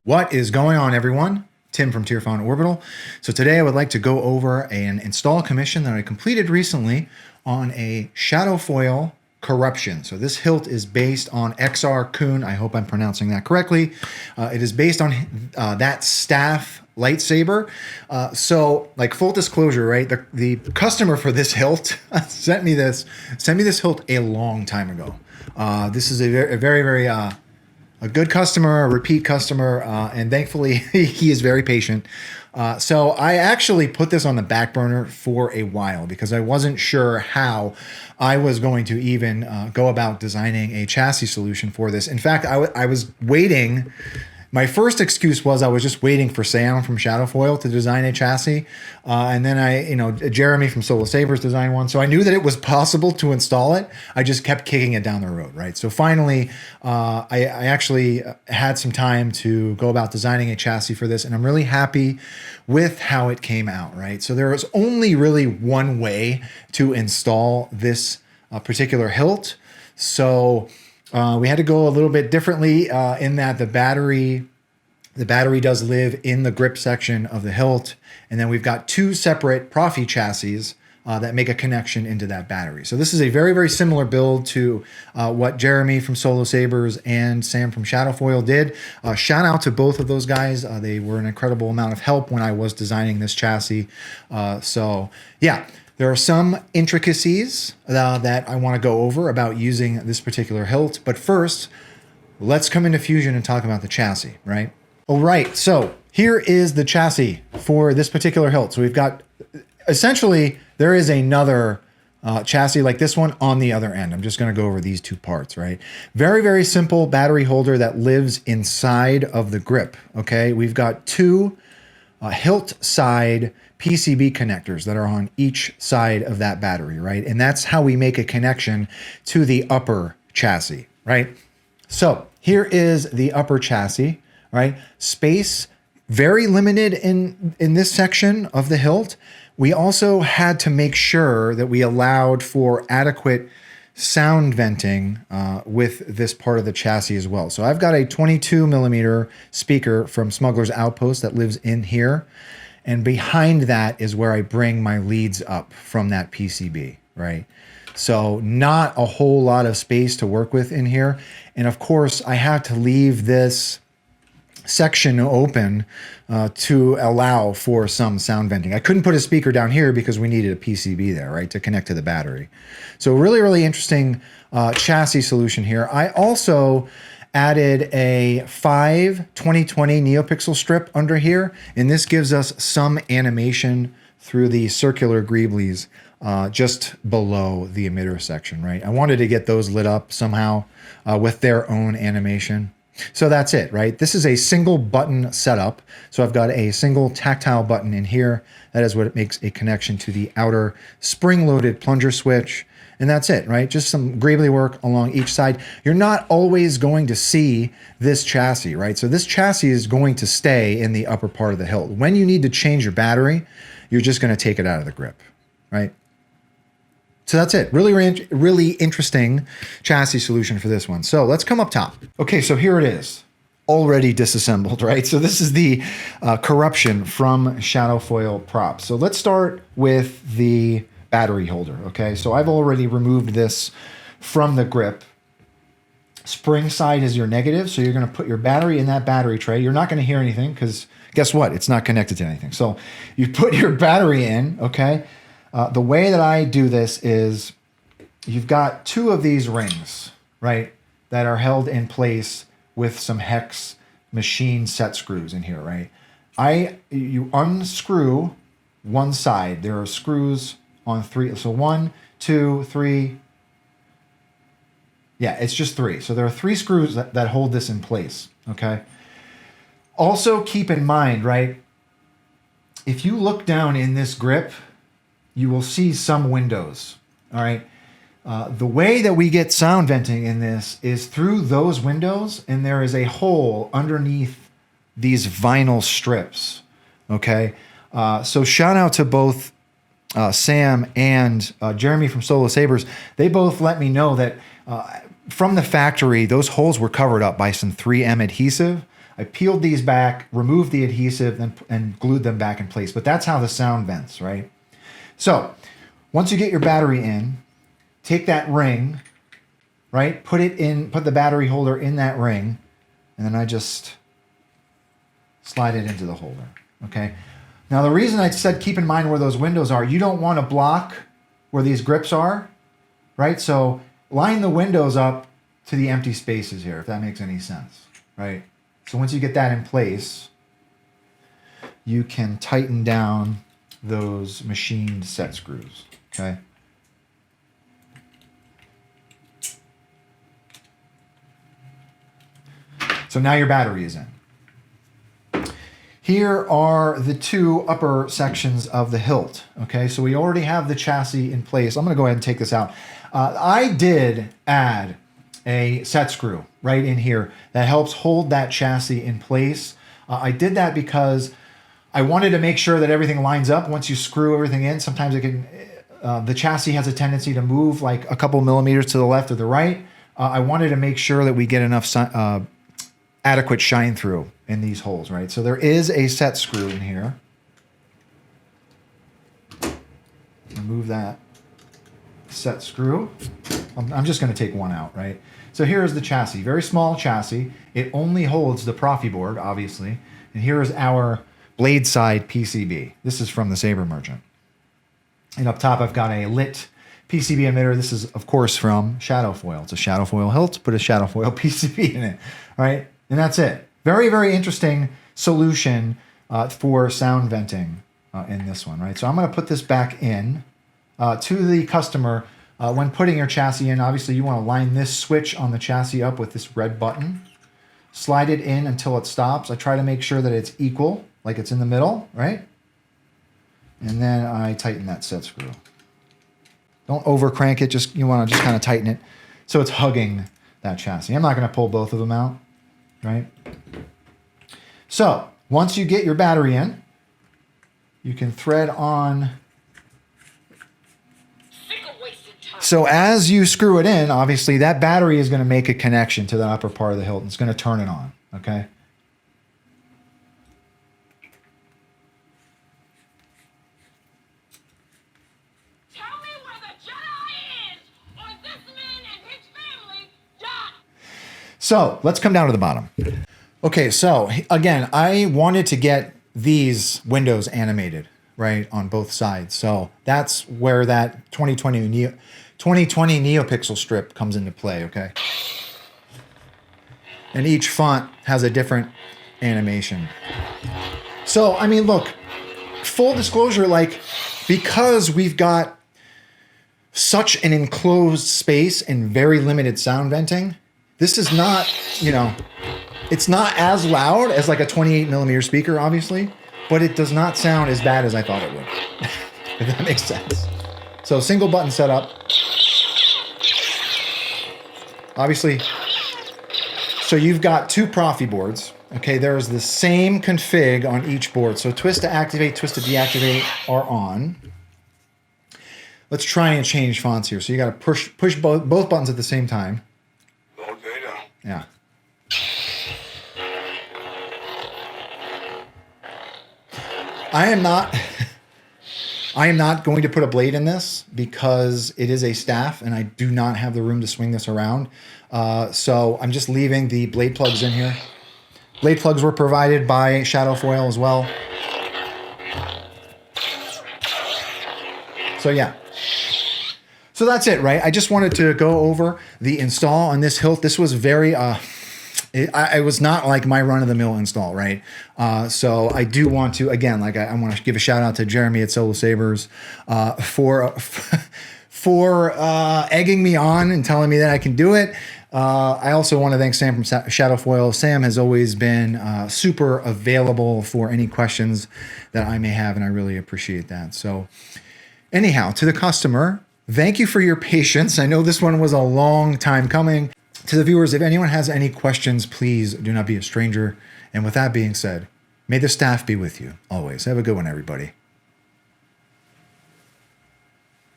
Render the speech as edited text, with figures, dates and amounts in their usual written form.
What is going on, everyone? Tim from Tierfaun Orbital. So today I would like to go over an install commission that I completed recently on a Shadowfoil corruption. So this hilt is based on XR Kun. I hope I'm pronouncing that correctly. It is based on that staff lightsaber. So like full disclosure, right? The customer for this hilt sent me this hilt a long time ago. This is a very a good customer, a repeat customer, and thankfully he is very patient. So I actually put this on the back burner for a while because I wasn't sure how I was going to even go about designing a chassis solution for this. In fact, I was waiting. My first excuse was I was just waiting for Sam from Shadowfoil to design a chassis. And then Jeremy from Solo Sabers designed one. So I knew that it was possible to install it. I just kept kicking it down the road, right? So finally, I actually had some time to go about designing a chassis for this. And I'm really happy with how it came out, right? So there was only really one way to install this particular hilt. So we had to go a little bit differently in that the battery does live in the grip section of the hilt. And then we've got two separate Proffie chassis that make a connection into that battery. So this is a very similar build to what Jeremy from Solo Sabers and Sam from Shadowfoil did. Shout out to both of those guys. They were an incredible amount of help when I was designing this chassis. So yeah. There are some intricacies that I want to go over about using this particular hilt. But first, let's come into Fusion and talk about the chassis, right? All right, so here is the chassis for this particular hilt. So we've got, essentially, there is another chassis like this one on the other end. I'm just going to go over these two parts, right? Very simple battery holder that lives inside of the grip, okay? We've got two hilt side PCB connectors that are on each side of that battery, right? And that's how we make a connection to the upper chassis, right? So here is the upper chassis, right? Space, very limited in this section of the hilt. We also had to make sure that we allowed for adequate sound venting with this part of the chassis as well. So I've got a 22 millimeter speaker from Smugglers Outpost that lives in here. And behind that is where I bring my leads up from that PCB, right? So not a whole lot of space to work with in here. And of course, I had to leave this section open to allow for some sound venting. I couldn't put a speaker down here because we needed a PCB there, right, to connect to the battery. So really interesting chassis solution here. I also added a 2020 Neopixel Strip under here, and this gives us some animation through the circular greeblies just below the emitter section, right? I wanted to get those lit up somehow with their own animation. So that's it, right? This is a single button setup. So I've got a single tactile button in here. That is what it makes a connection to the outer spring-loaded plunger switch. And that's it, right? Just some greebly work along each side. You're not always going to see this chassis, right? So this chassis is going to stay in the upper part of the hilt. When you need to change your battery, you're just going to take it out of the grip, right? So that's it. Really interesting chassis solution for this one. So let's come up top. Okay, so here it is. Already disassembled, right? So this is the corruption from Shadowfoil props. So let's start with the battery holder, okay? So I've already removed this from the grip. Spring side is your negative, so you're going to put your battery in that battery tray. You're not going to hear anything because guess what? It's not connected to anything. So you put your battery in, okay? The way that I do this is you've got two of these rings, right, that are held in place with some hex machine set screws in here, right? You unscrew one side. There are screws on three. So 1, 2, 3. Yeah, it's just 3. So there are 3 screws that hold this in place, okay? Also keep in mind, right, if you look down in this grip, you will see some windows, all right? The way that we get sound venting in this is through those windows, and there is a hole underneath these vinyl strips, okay? So shout out to both Sam and Jeremy from Solo Sabers. They both let me know that from the factory, those holes were covered up by some 3M adhesive. I peeled these back, removed the adhesive, and glued them back in place. But that's how the sound vents, right? So once you get your battery in, take that ring, right? Put the battery holder in that ring, and then I just slide it into the holder, okay? Now the reason I said keep in mind where those windows are, you don't want to block where these grips are, right? So line the windows up to the empty spaces here, if that makes any sense, right? So once you get that in place, you can tighten down those machined set screws, okay? So now your battery is in. Here are the two upper sections of the hilt, okay? So we already have the chassis in place. I'm gonna go ahead and take this out. I did add a set screw right in here that helps hold that chassis in place. I did that because I wanted to make sure that everything lines up once you screw everything in. Sometimes it can, the chassis has a tendency to move like a couple millimeters to the left or the right. I wanted to make sure that we get enough adequate shine through in these holes, right? So there is a set screw in here. Remove that set screw. I'm just gonna take one out, right? So here is the chassis, very small chassis. It only holds the Proffie board, obviously. And here is our blade side PCB. This is from the Saber Merchant. And up top, I've got a lit PCB emitter. This is, of course, from Shadowfoil. It's a Shadowfoil hilt, put a Shadowfoil PCB in it, right? And that's it. Very, very interesting solution for sound venting in this one, right? So I'm gonna put this back in to the customer. When putting your chassis in, obviously you wanna line this switch on the chassis up with this red button. Slide it in until it stops. I try to make sure that it's equal, like it's in the middle, right? And then I tighten that set screw. Don't over crank it, you wanna just kind of tighten it so it's hugging that chassis. I'm not gonna pull both of them out, right? So once you get your battery in, you can thread on. So as you screw it in, obviously that battery is going to make a connection to the upper part of the hilt. It's going to turn it on, okay? Tell me where the Jedi is, or this man and his family die. So let's come down to the bottom. Okay, so again, I wanted to get these windows animated, right, on both sides. So that's where that 2020 Neopixel Strip comes into play, okay? And each font has a different animation. So, I mean, look, full disclosure, like, because we've got such an enclosed space and very limited sound venting, this is not, you know, it's not as loud as like a 28mm speaker, obviously, but it does not sound as bad as I thought it would, if that makes sense. So single button setup. Obviously, so you've got two Proffie boards. Okay, there's the same config on each board. So twist to activate, twist to deactivate are on. Let's try and change fonts here. So you got to push both buttons at the same time. Yeah. I am not going to put a blade in this because it is a staff and I do not have the room to swing this around. So I'm just leaving the blade plugs in here. Blade plugs were provided by Shadowfoil as well. So yeah. So that's it, right? I just wanted to go over the install on this hilt. This was very, it was not like my run-of-the-mill install, right? So I do want to, again, like I want to give a shout out to Jeremy at Solo Sabers for egging me on and telling me that I can do it. I also want to thank Sam from Shadowfoil. Sam has always been super available for any questions that I may have, and I really appreciate that. So anyhow, to the customer, thank you for your patience. I know this one was a long time coming. To the viewers, if anyone has any questions, please do not be a stranger. And with that being said, may the staff be with you always. Have a good one, everybody.